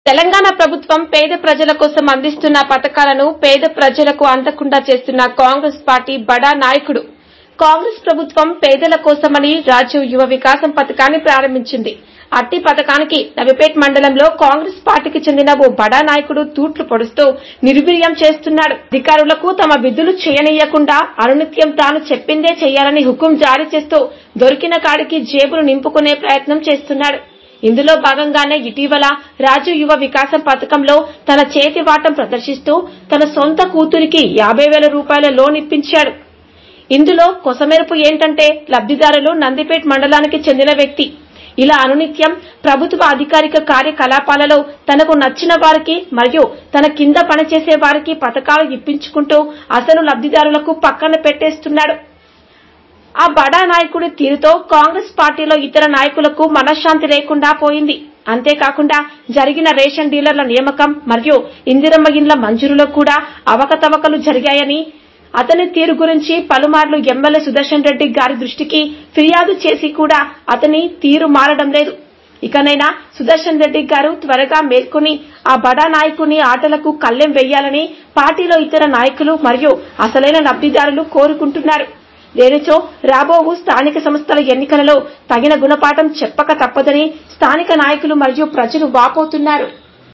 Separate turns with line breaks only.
తెలంగాణ ప్రభుత్వం పేద ప్రజల కోసం అందిస్తున్న పథకాలను పేద ప్రజలకు అందకుండా చేస్తున్న కాంగ్రెస్ పార్టీ బడా నాయకుడు. కాంగ్రెస్ ప్రభుత్వం పేదల కోసమని రాజీవ్ యువ వికాసం పథకాన్ని ప్రారంభించింది. అట్టి పథకానికి నవిపేట్ మండలంలో కాంగ్రెస్ పార్టీకి చెందిన ఓ బడా నాయకుడు తూట్లు పొడుస్తూ నిర్వీర్యం చేస్తున్నాడు. అధికారులకు తమ విధులు చేయనీయకుండా అనునిత్యం తాను చెప్పిందే చేయాలని హుకుం జారీ చేస్తూ దొరికిన కాడికి జేబులు నింపుకునే ప్రయత్నం చేస్తున్నాడు. ఇందులో భాగంగానే ఇటీవల రాజీవ్ యువ వికాసం పథకంలో తన చేతి వాటం ప్రదర్శిస్తూ తన సొంత కూతురికి 50,000 రూపాయల లోన్ ఇప్పించాడు. ఇందులో కొసమెరుపు ఏంటంటే లబ్ధిదారులు నందిపేట్ మండలానికి చెందిన వ్యక్తి. ఇలా అనునిత్యం ప్రభుత్వ అధికారిక కార్యకలాపాలలో తనకు నచ్చిన వారికి మరియు తన కింద పనిచేసే వారికి పథకాలు ఇప్పించుకుంటూ అసలు లబ్ధిదారులకు పక్కన పెట్టేస్తున్నాడు. ఆ బడా నాయకుడి తీరుతో కాంగ్రెస్ పార్టీలో ఇతర నాయకులకు మనశ్శాంతి లేకుండా పోయింది. అంతేకాకుండా జరిగిన రేషన్ డీలర్ల నియామకం మరియు ఇందిరమ్మ ఇండ్ల మంజూరులో కూడా అవకతవకలు జరిగాయని అతని తీరు గురించి పలుమార్లు ఎమ్మెల్యే సుదర్శన్ రెడ్డి గారి దృష్టికి ఫిర్యాదు చేసి కూడా అతని తీరు మారడం లేదు. ఇకనైనా సుదర్శన్ రెడ్డి గారు త్వరగా మేల్కొని ఆ బడా నాయకుని ఆటలకు కళ్లెం వెయ్యాలని పార్టీలో ఇతర నాయకులు మరియు అసలైన లబ్ధిదారులు కోరుకుంటున్నారు. లేనిచో రాబోవు స్థానిక సంస్థల ఎన్నికలలో తగిన గుణపాఠం చెప్పక తప్పదని స్థానిక నాయకులు మరియు ప్రజలు వాపోతున్నారు.